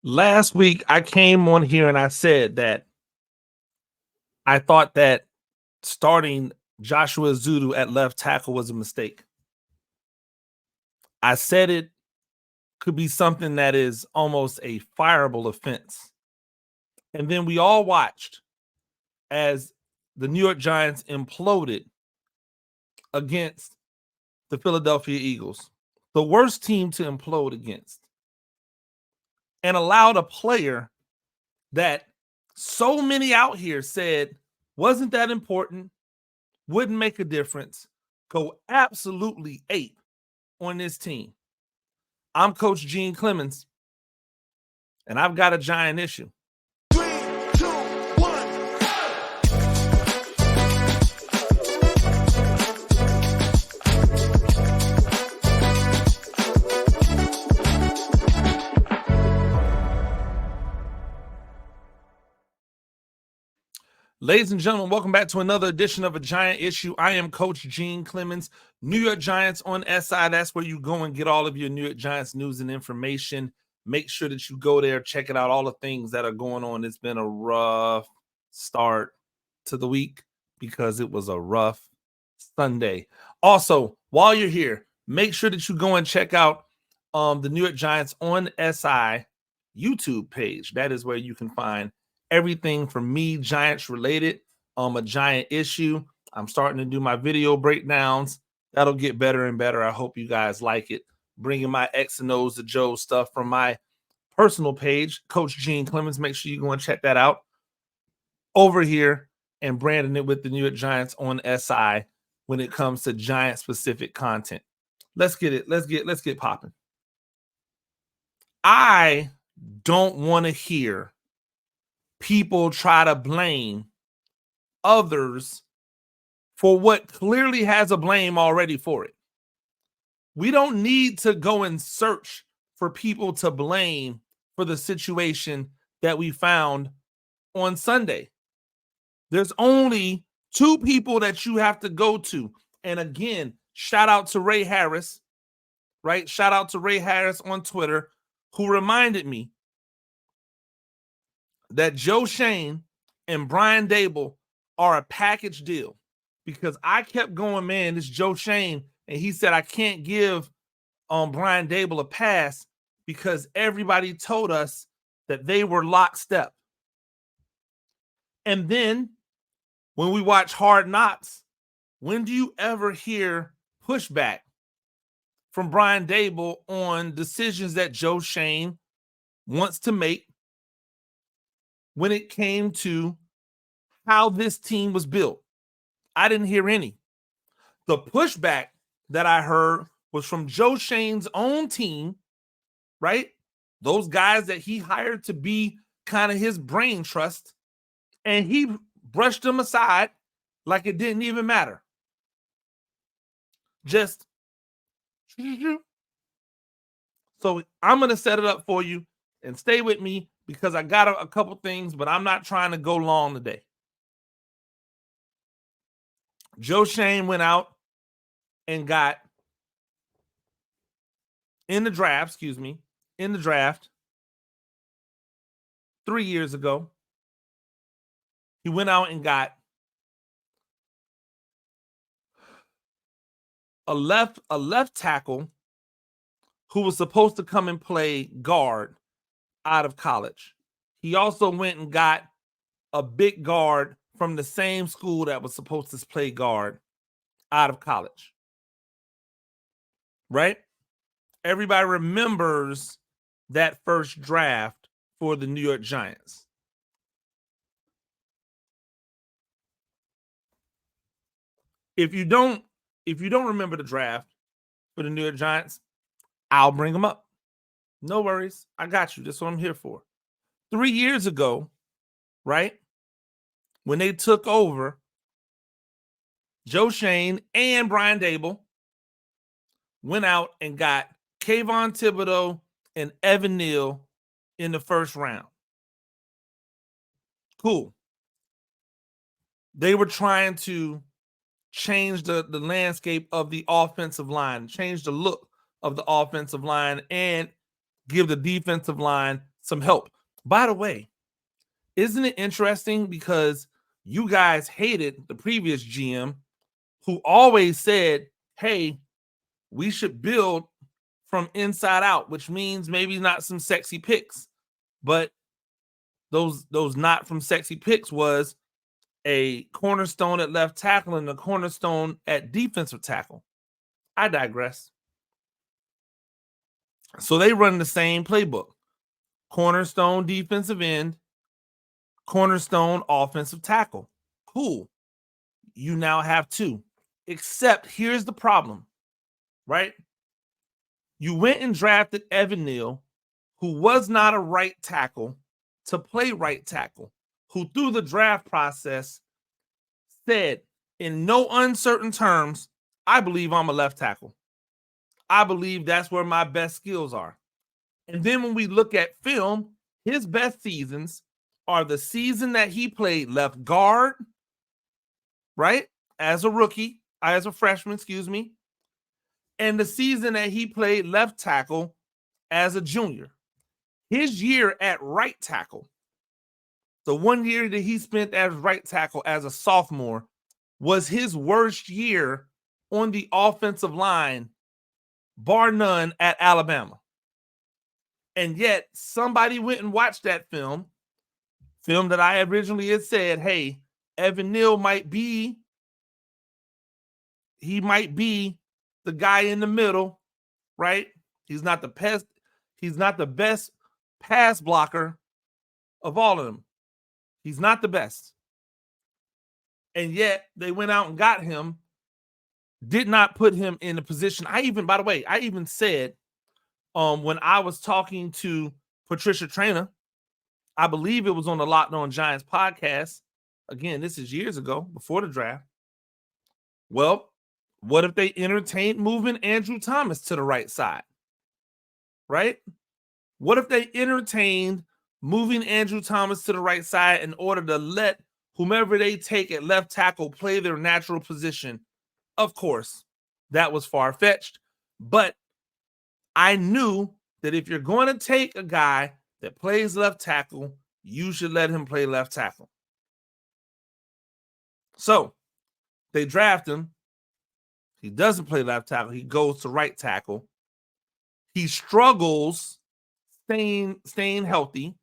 Last week, I came on here and I said that I thought that starting Joshua Zudu at left tackle was a mistake. I said it could be something that is almost a fireable offense. And then we all watched as the New York Giants imploded against the Philadelphia Eagles, the worst team to implode against, and allowed a player that so many out here said wasn't that important, wouldn't make a difference, go absolutely ape on this team. I'm Coach Gene Clemens, and I've got a giant issue. 3, 2, 1. Ladies and gentlemen, welcome back to another edition of A Giant Issue. I am Coach Gene Clemens. New York Giants on SI. That's where you go and get all of your New York Giants news and information. Make sure that you go there, check it out, all the things that are going on. It's been a rough start to the week because it was a rough Sunday. Also, while you're here, make sure that you go and check out the New York Giants on SI YouTube page. That is where you can find everything from me, Giants related, a giant issue. I'm starting to do my video breakdowns. That'll get better and better. I hope you guys like it. Bringing my X and O's to Joe stuff from my personal page, Coach Gene Clemens. Make sure you go and check that out over here, and branding it with the New York Giants on SI when it comes to Giant specific content. Let's get it. Let's get popping. I don't want to hear people try to blame others for what clearly has a blame already for it. We don't need to go and search for people to blame for the situation that we found on Sunday. There's only two people that you have to go to. And again, shout out to Ray Harris, right? Shout out to Ray Harris on Twitter, who reminded me that Joe Shane and Brian Dable are a package deal, because I kept going, man, this Joe Shane, and he said I can't give Brian Dable a pass because everybody told us that they were lockstep. And then when we watch Hard Knocks, when do you ever hear pushback from Brian Dable on decisions that Joe Shane wants to make when it came to how this team was built? I didn't hear any. The pushback that I heard was from Joe Shane's own team, right? Those guys that he hired to be kind of his brain trust, and he brushed them aside like it didn't even matter. Just so I'm going to set it up for you, and stay with me because I got a couple things, but I'm not trying to go long today. Joe Shane went out and got in the draft 3 years ago. He went out and got a left tackle who was supposed to come and play guard out of college. He also went and got a big guard from the same school that was supposed to play guard out of college. Right? Everybody remembers that first draft for the New York Giants. If you don't remember the draft for the New York Giants, I'll bring them up. No worries. I got you. That's what I'm here for. 3 years ago, right, when they took over, Joe Shane and Brian Dable went out and got Kayvon Thibodeau and Evan Neal in the first round. Cool. They were trying to change the landscape of the offensive line, change the look of the offensive line, and give the defensive line some help. By the way, isn't it interesting because you guys hated the previous GM who always said, hey, we should build from inside out, which means maybe not some sexy picks, but those not from sexy picks was a cornerstone at left tackle and a cornerstone at defensive tackle. I digress. So they run the same playbook. Cornerstone defensive end, cornerstone offensive tackle. Cool. You now have two. Except here's the problem, right? You went and drafted Evan Neal, who was not a right tackle, to play right tackle, who through the draft process said in no uncertain terms, I believe I'm a left tackle. I believe that's where my best skills are. And then when we look at film, his best seasons are the season that he played left guard, right? As a rookie, as a freshman, and the season that he played left tackle as a junior. His year at right tackle, the 1 year that he spent as right tackle as a sophomore, was his worst year on the offensive line, bar none, at Alabama. And yet somebody went and watched that film that I originally had said, hey, Evan Neal might be the guy in the middle, right? He's not the best pass blocker of all of them. He's not the best. And yet they went out and got him, did not put him in a position. I even said when I was talking to Patricia Traynor, I believe it was on the Locked On Giants podcast. Again, this is years ago, before the draft. Well, what if they entertained moving Andrew Thomas to the right side? Right? What if they entertained moving Andrew Thomas to the right side in order to let whomever they take at left tackle play their natural position? Of course, that was far-fetched, but I knew that if you're going to take a guy that plays left tackle, you should let him play left tackle. So they draft him. He doesn't play left tackle. He goes to right tackle. He struggles staying healthy,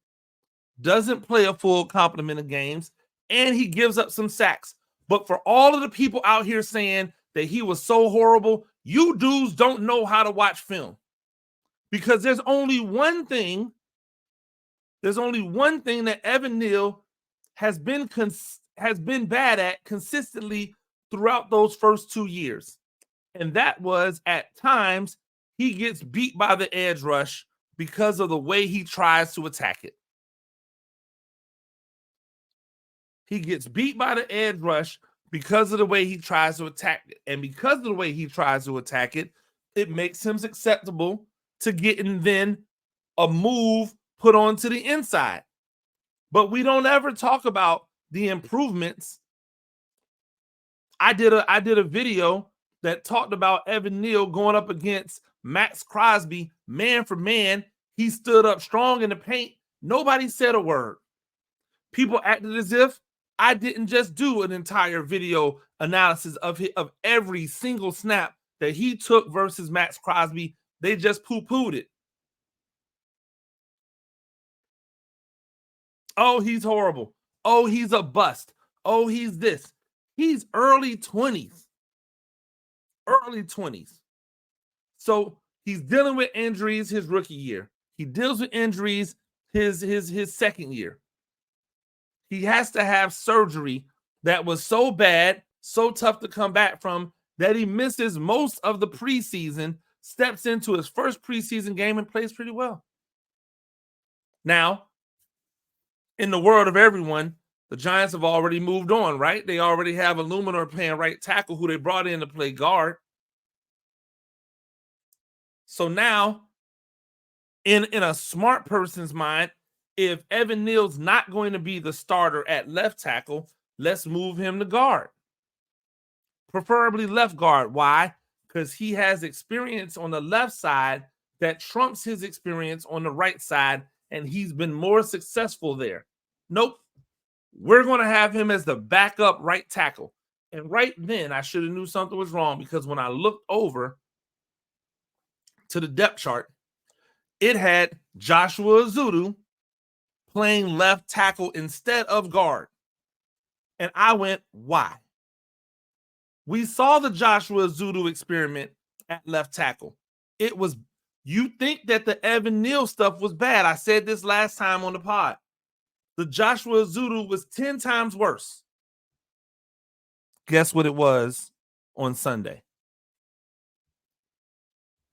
doesn't play a full complement of games, and he gives up some sacks. But for all of the people out here saying that he was so horrible, you dudes don't know how to watch film. Because there's only one thing that Evan Neal has been bad at consistently throughout those first 2 years. And that was, at times, he gets beat by the edge rush because of the way he tries to attack it. He gets beat by the edge rush because of the way he tries to attack it. And because of the way he tries to attack it, it makes him susceptible to getting then a move put onto the inside. But we don't ever talk about the improvements. I did a video that talked about Evan Neal going up against Max Crosby, man for man. He stood up strong in the paint. Nobody said a word. People acted as if I didn't just do an entire video analysis of every single snap that he took versus Max Crosby. They just poo-pooed it. Oh, he's horrible. Oh, he's a bust. Oh, he's this. He's early 20s. Early 20s. So he's dealing with injuries his rookie year. He deals with injuries his second year. He has to have surgery that was so bad, so tough to come back from, that he misses most of the preseason, steps into his first preseason game and plays pretty well. Now, in the world of everyone, the Giants have already moved on, right? They already have Illuminor playing right tackle, who they brought in to play guard. So now, in a smart person's mind, if Evan Neal's not going to be the starter at left tackle, let's move him to guard. Preferably left guard. Why? Because he has experience on the left side that trumps his experience on the right side, and he's been more successful there. Nope. We're going to have him as the backup right tackle. And right then, I should have knew something was wrong, because when I looked over to the depth chart, it had Joshua Zudu playing left tackle instead of guard. And I went, why? We saw the Joshua Zudu experiment at left tackle. It was, you think that the Evan Neal stuff was bad. I said this last time on the pod. The Joshua Zudu was 10 times worse. Guess what it was on Sunday?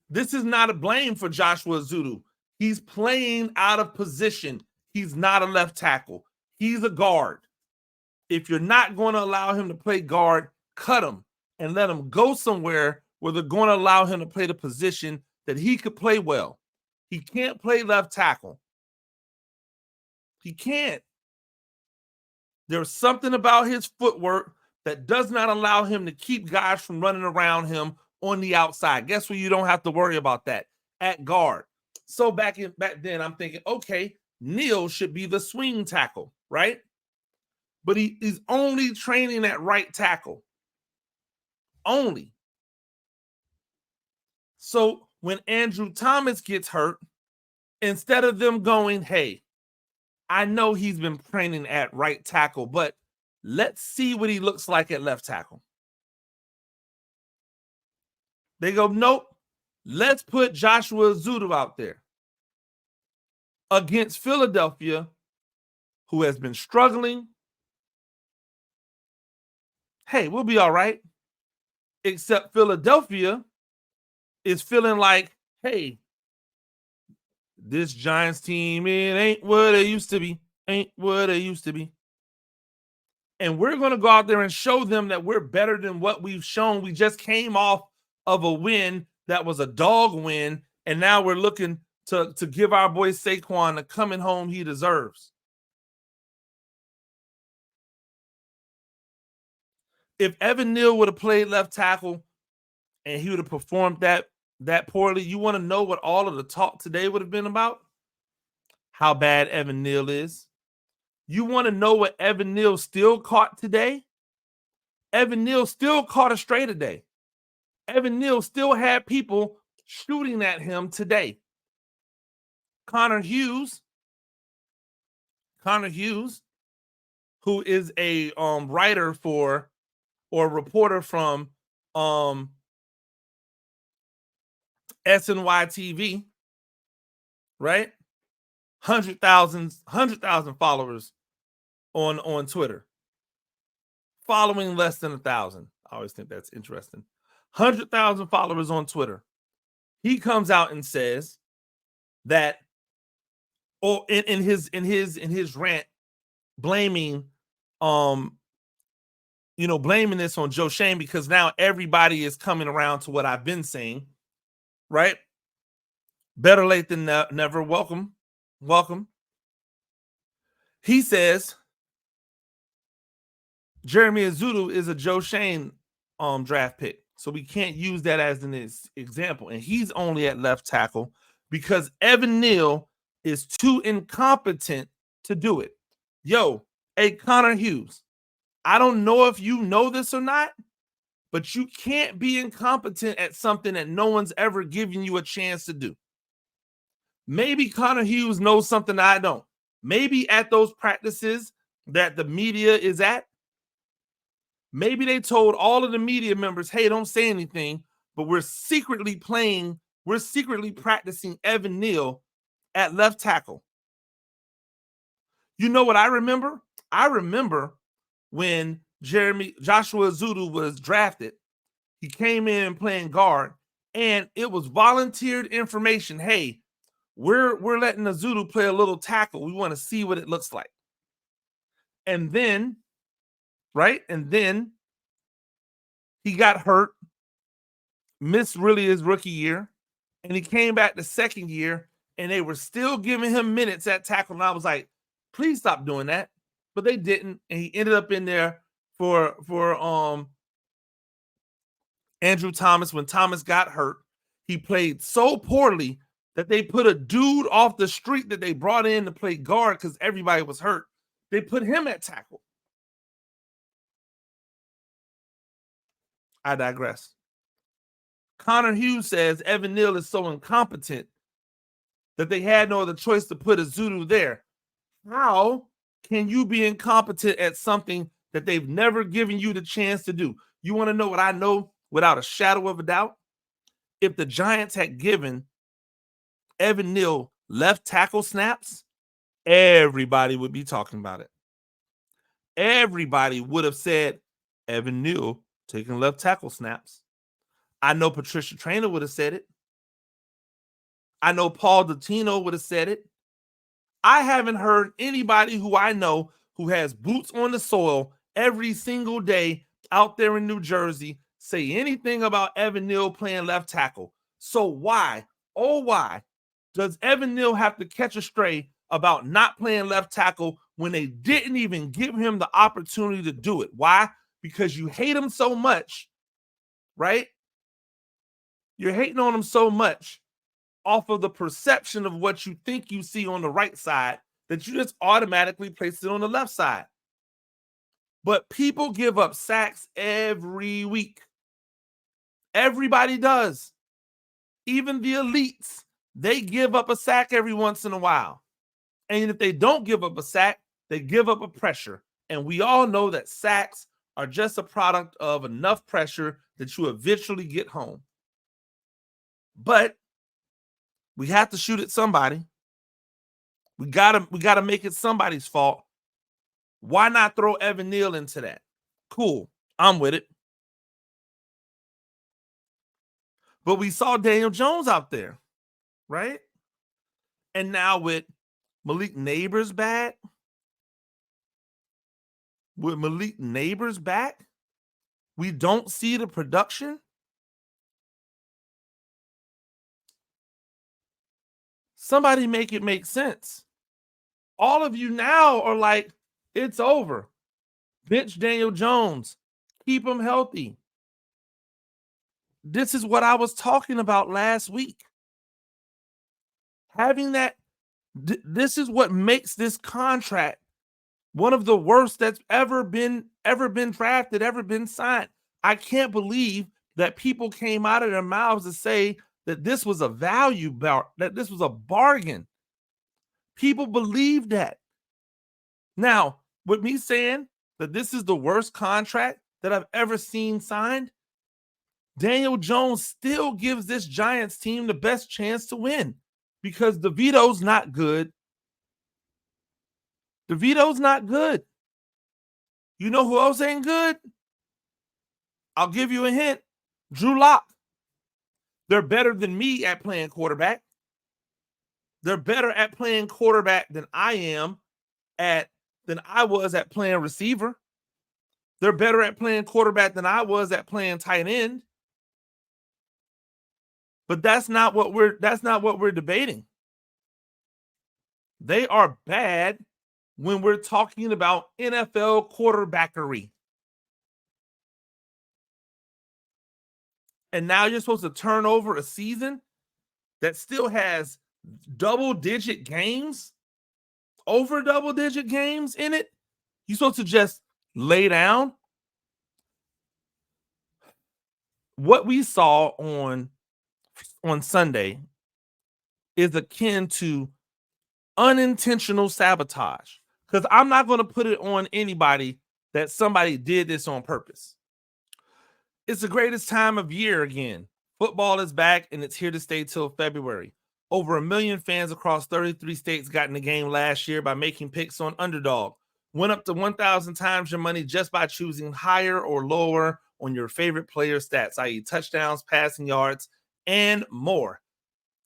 This is not a blame for Joshua Zudu. He's playing out of position. He's not a left tackle. He's a guard. If you're not going to allow him to play guard, cut him and let him go somewhere where they're going to allow him to play the position that he could play well. He can't play left tackle. He can't. There's something about his footwork that does not allow him to keep guys from running around him on the outside. Guess what? You don't have to worry about that at guard. So back then, I'm thinking, okay, Neal should be the swing tackle, right? But he's only training at right tackle. Only. So when Andrew Thomas gets hurt, instead of them going, hey, I know he's been training at right tackle, but let's see what he looks like at left tackle. They go, nope, let's put Joshua Zudu out there against Philadelphia, who has been struggling. Hey, we'll be all right. Except Philadelphia is feeling like, hey, this Giants team, it ain't what it used to be. Ain't what it used to be. And we're going to go out there and show them that we're better than what we've shown. We just came off of a win that was a dog win, and now we're looking to give our boy Saquon the coming home he deserves. If Evan Neal would have played left tackle and he would have performed that poorly, you want to know what all of the talk today would have been about? How bad Evan Neal is. You want to know what Evan Neal still caught today? Evan Neal still caught a stray today. Evan Neal still had people shooting at him today. Connor Hughes, who is a writer for or reporter from SNY TV, right? 100,000 followers on Twitter. Following less than 1,000. I always think that's interesting. 100,000 followers on Twitter. He comes out and says that, or in his rant, blaming blaming this on Joe Shane, because now everybody is coming around to what I've been saying, right? Better late than never. Welcome. He says Jeremy Zudu is a Joe Shane draft pick, so we can't use that as an example. And he's only at left tackle because Evan Neal is too incompetent to do it. Yo, hey, Connor Hughes, I don't know if you know this or not, but you can't be incompetent at something that no one's ever given you a chance to do. Maybe Connor Hughes knows something I don't. Maybe at those practices that the media is at, maybe they told all of the media members, hey, don't say anything, but we're secretly practicing Evan Neal at left tackle. You know what I remember? I remember when Joshua Zudu was drafted. He came in playing guard, and it was volunteered information. Hey, we're letting the Zudu play a little tackle. We want to see what it looks like. And then, right? And then he got hurt, missed really his rookie year, and he came back the second year, and they were still giving him minutes at tackle. And I was like, please stop doing that. But they didn't, and he ended up in there for Andrew Thomas. When Thomas got hurt, he played so poorly that they put a dude off the street that they brought in to play guard because everybody was hurt. They put him at tackle. I digress. Connor Hughes says Evan Neal is so incompetent that they had no other choice to put a zudu there. How can you be incompetent at something that they've never given you the chance to do? You want to know what I know without a shadow of a doubt? If the Giants had given Evan Neal left tackle snaps, everybody would be talking about it. Everybody would have said Evan Neal taking left tackle snaps. I know Patricia Traynor would have said it. I know Paul Dottino would have said it. I haven't heard anybody who I know who has boots on the soil every single day out there in New Jersey say anything about Evan Neal playing left tackle. So why, oh why, does Evan Neal have to catch a stray about not playing left tackle when they didn't even give him the opportunity to do it? Why? Because you hate him so much, right? You're hating on him so much off of the perception of what you think you see on the right side that you just automatically place it on the left side. But people give up sacks every week. Everybody does. Even the elites, they give up a sack every once in a while. And if they don't give up a sack, they give up a pressure. And we all know that sacks are just a product of enough pressure that you eventually get home. But we have to shoot at somebody. We gotta make it somebody's fault. Why not throw Evan Neal into that? Cool, I'm with it. But we saw Daniel Jones out there, right? And now with Malik Neighbors back, we don't see the production. Somebody make it make sense. All of you now are like, it's over. Bench Daniel Jones. Keep him healthy. This is what I was talking about last week. Having that, this is what makes this contract one of the worst that's ever been drafted, ever been signed. I can't believe that people came out of their mouths to say that this was a value bar, that this was a bargain. People believe that. Now, with me saying that this is the worst contract that I've ever seen signed, Daniel Jones still gives this Giants team the best chance to win because DeVito's not good. DeVito's not good. You know who else ain't good? I'll give you a hint. Drew Lock. They're better than me at playing quarterback. They're better at playing quarterback than I was at playing receiver. They're better at playing quarterback than I was at playing tight end. But that's not what we're debating. They are bad when we're talking about NFL quarterbackery. And now you're supposed to turn over a season that still has double-digit games, over double-digit games in it. You're supposed to just lay down. What we saw on Sunday is akin to unintentional sabotage. Because I'm not going to put it on anybody that somebody did this on purpose. It's the greatest time of year again. Football is back, and it's here to stay till February. Over 1 million fans across 33 states got in the game last year by making picks on Underdog. Went up to 1,000 times your money just by choosing higher or lower on your favorite player stats, i.e. touchdowns, passing yards, and more.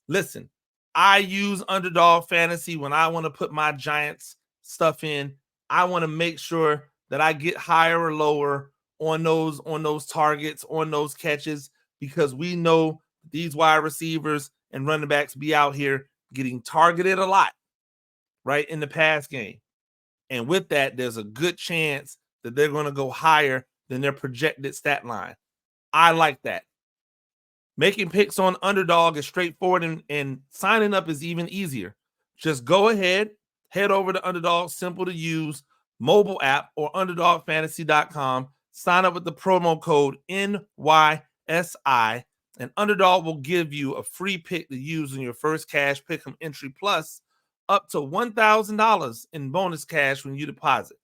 Listen, I use Underdog Fantasy when I want to put my Giants stuff in. I want to make sure that I get higher or lower on those targets, on those catches, because we know these wide receivers and running backs be out here getting targeted a lot, right, in the pass game. And with that, there's a good chance that they're going to go higher than their projected stat line. I like that. Making picks on Underdog is straightforward, and signing up is even easier. Just go ahead, head over to Underdog's simple to use mobile app or underdogfantasy.com. Sign up with the promo code NYSI, and Underdog will give you a free pick to use in your first cash pick'em entry, plus up to $1,000 in bonus cash when you deposit.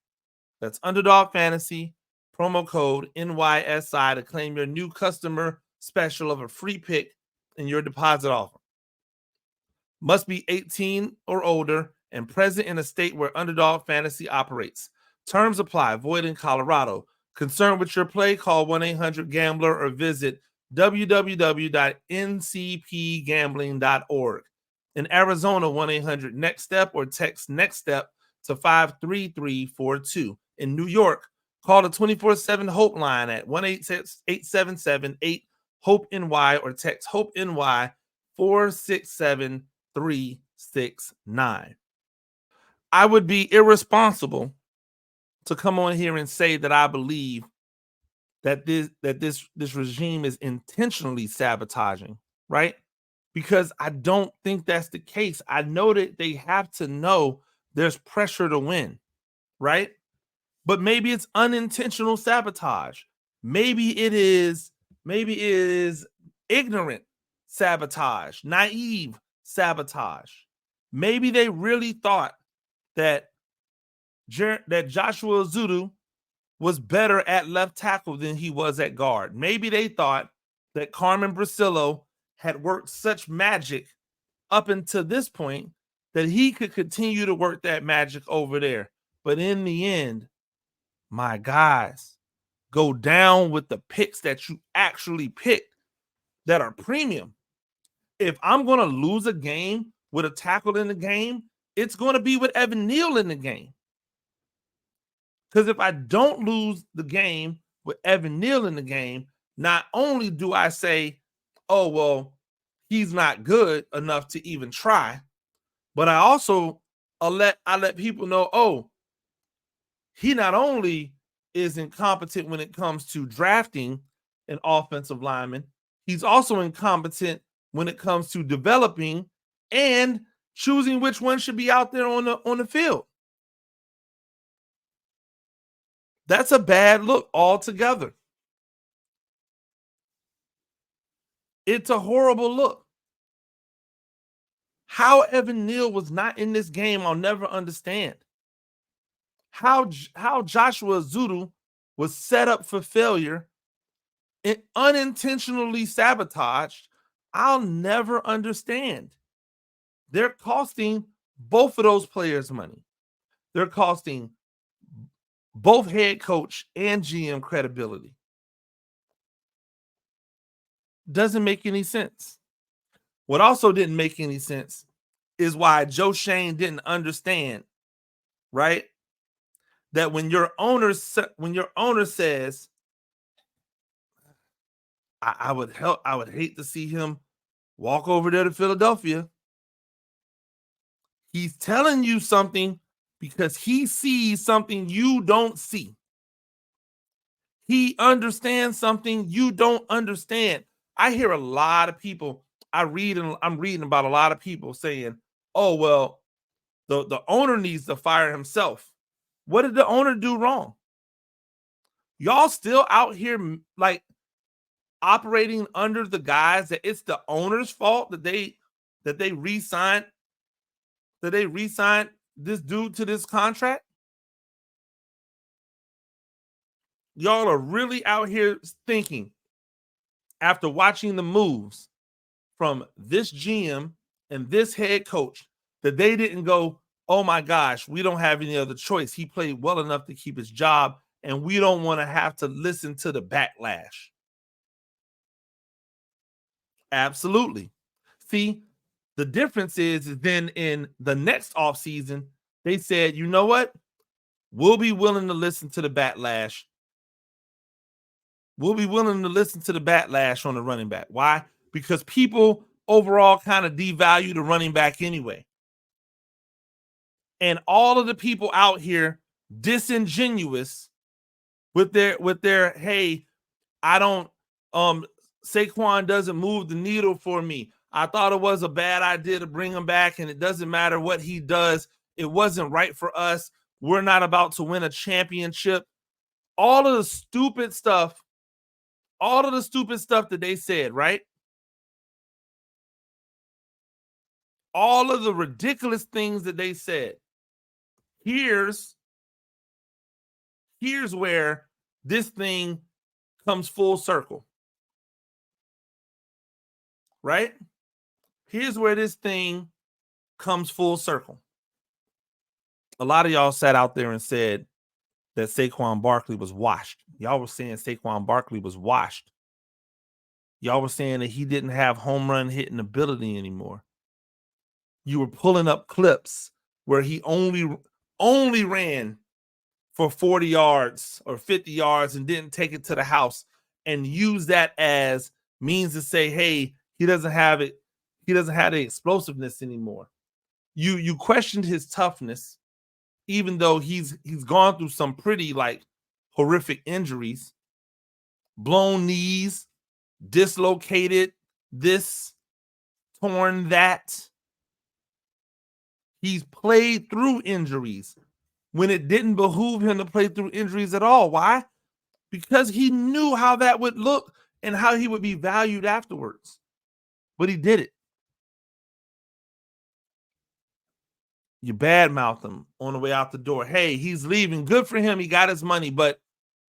That's Underdog Fantasy, promo code NYSI to claim your new customer special of a free pick in your deposit offer. Must be 18 or older and present in a state where Underdog Fantasy operates. Terms apply. Void in Colorado. Concerned with your play? Call 1-800-GAMBLER or visit www.ncpgambling.org. In Arizona, 1-800-NEXT-STEP or text NEXT STEP to 53342. In New York, call the 24/7 Hope line at 1-877-8-HOPE-NY or text HOPE-NY 467-369. I would be irresponsible to come on here and say that I believe that this regime is intentionally sabotaging, right? Because I don't think that's the case. I know that they have to know there's pressure to win, right? But maybe it's unintentional sabotage. Maybe it is ignorant sabotage, naive sabotage. Maybe they really thought that Joshua Zudu was better at left tackle than he was at guard. Maybe they thought that Carmen Brasillo had worked such magic up until this point that he could continue to work that magic over there. But in the end, my guys, go down with the picks that you actually picked that are premium. If I'm going to lose a game with a tackle in the game, it's going to be with Evan Neal in the game. Because if I don't lose the game with Evan Neal in the game, not only do I say, oh, well, he's not good enough to even try, but I also let people know, oh, he not only is incompetent when it comes to drafting an offensive lineman, he's also incompetent when it comes to developing and choosing which one should be out there on the field. That's a bad look altogether. It's a horrible look. How Evan Neal was not in this game, I'll never understand. How Joshua Zudu was set up for failure and unintentionally sabotaged, I'll never understand. They're costing both of those players money. They're costing both head coach and GM credibility. Doesn't make any sense. What also didn't make any sense is why Joe Shane didn't understand, right? That when your owner says, I would hate to see him walk over there to Philadelphia. He's telling you something because he sees something you don't see. He understands something you don't understand. I hear a lot of people, I'm reading about a lot of people saying, oh, well, the owner needs to fire himself. What did the owner do wrong? Y'all still out here like operating under the guise that it's the owner's fault that they re-signed this dude to this contract? Y'all are really out here thinking, after watching the moves from this GM and this head coach, that they didn't go, oh my gosh, we don't have any other choice. He played well enough to keep his job, and we don't want to have to listen to the backlash. Absolutely. See, the difference is then in the next offseason, they said, you know what? We'll be willing to listen to the backlash. We'll be willing to listen to the backlash on the running back. Why? Because people overall kind of devalue the running back anyway. And all of the people out here disingenuous with their hey, I don't Saquon doesn't move the needle for me. I thought it was a bad idea to bring him back, and it doesn't matter what he does. It wasn't right for us. We're not about to win a championship. All of the stupid stuff that they said, right? All of the ridiculous things that they said. Here's where this thing comes full circle, right? Here's where this thing comes full circle. A lot of y'all sat out there and said that Saquon Barkley was washed. Y'all were saying Saquon Barkley was washed. Y'all were saying that he didn't have home run hitting ability anymore. You were pulling up clips where he only ran for 40 yards or 50 yards and didn't take it to the house, and use that as means to say, hey, he doesn't have it. He doesn't have the explosiveness anymore. You questioned his toughness, even though he's gone through some pretty like horrific injuries, blown knees, dislocated this, torn that. He's played through injuries when it didn't behoove him to play through injuries at all. Why? Because he knew how that would look and how he would be valued afterwards. But he did it. You badmouth him on the way out the door. Hey, he's leaving. Good for him. He got his money, but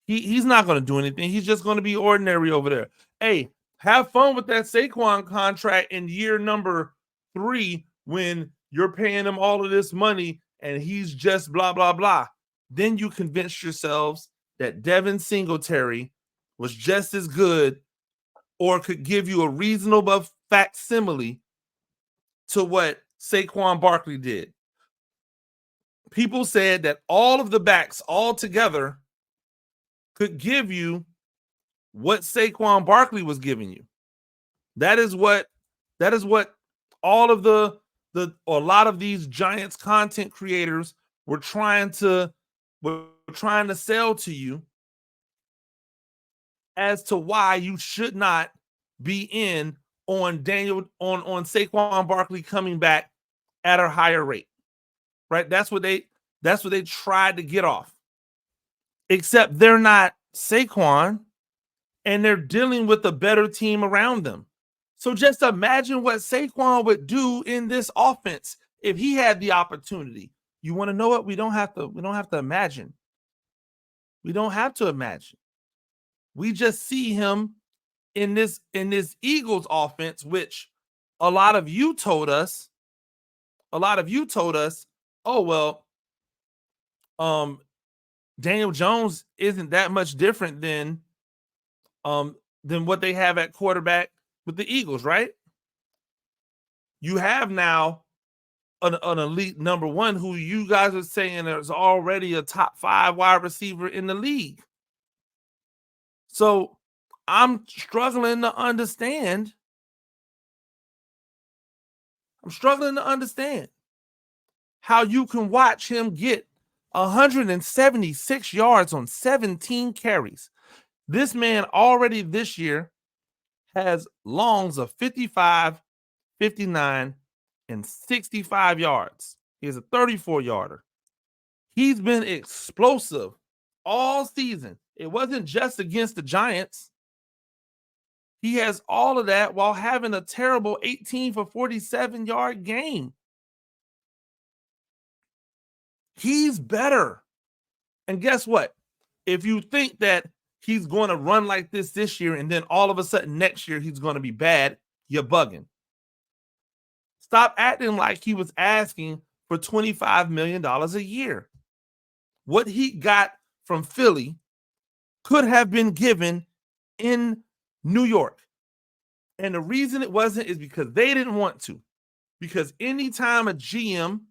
he's not going to do anything. He's just going to be ordinary over there. Hey, have fun with that Saquon contract in year number 3 when you're paying him all of this money and he's just blah, blah, blah. Then you convince yourselves that Devin Singletary was just as good or could give you a reasonable facsimile to what Saquon Barkley did. People said that all of the backs all together could give you what Saquon Barkley was giving you. That is what all of a lot of these Giants content creators were trying to sell to you as to why you should not be in on Saquon Barkley coming back at a higher rate. Right? That's what they tried to get off. Except they're not Saquon and they're dealing with a better team around them. So just imagine what Saquon would do in this offense if he had the opportunity. You want to know what? We don't have to imagine. We don't have to imagine. We just see him in this Eagles offense, which a lot of you told us, oh, well, Daniel Jones isn't that much different than what they have at quarterback with the Eagles, right? You have now an elite number one who you guys are saying is already a top 5 wide receiver in the league. So I'm struggling to understand. How you can watch him get 176 yards on 17 carries. This man already this year has longs of 55, 59, and 65 yards. He has a 34-yarder. He's been explosive all season. It wasn't just against the Giants. He has all of that while having a terrible 18 for 47-yard game. He's better. And guess what? If you think that he's going to run like this year and then all of a sudden next year he's going to be bad, you're bugging. Stop acting like he was asking for $25 million a year. What he got from Philly could have been given in New York. And the reason it wasn't is because they didn't want to. Because anytime a GM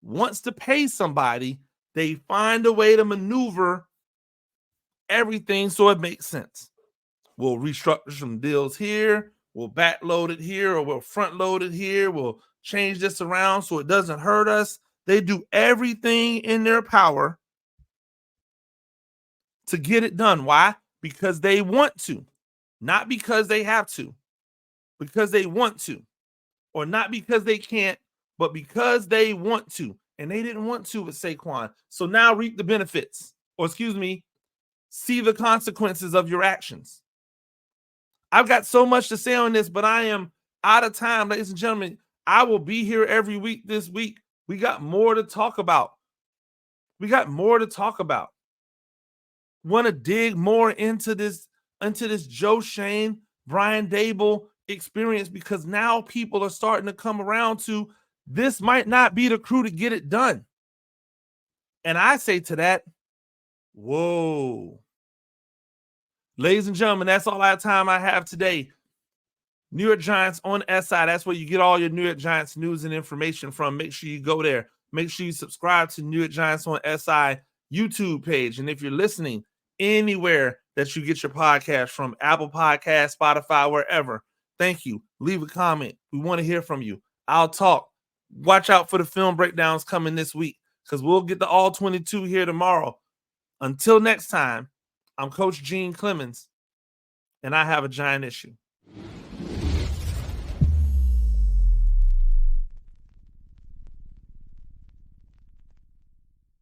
wants to pay somebody, they find a way to maneuver everything so it makes sense. We'll restructure some deals here, we'll backload it here, or we'll front load it here, we'll change this around so it doesn't hurt us. They do everything in their power to get it done. Why? Because they want to. not because they have to, because they want to, or not because they can't, but because they want to. And they didn't want to with Saquon. So now reap the benefits, or excuse me, see the consequences of your actions. I've got so much to say on this, but I am out of time, ladies and gentlemen. I will be here every week this week. We got more to talk about. Want to dig more into this Joe Shane, Brian Dable experience, because now people are starting to come around to this might not be the crew to get it done. And I say to that, whoa. Ladies and gentlemen, that's all the time I have today. New York Giants on SI. That's where you get all your New York Giants news and information from. Make sure you go there. Make sure you subscribe to New York Giants on SI YouTube page. And if you're listening anywhere that you get your podcast from, Apple Podcasts, Spotify, wherever, thank you. Leave a comment. We want to hear from you. I'll talk. Watch out for the film breakdowns coming this week, because we'll get the all 22 here tomorrow. Until next time, I'm Coach Gene Clemens, and I have a giant issue.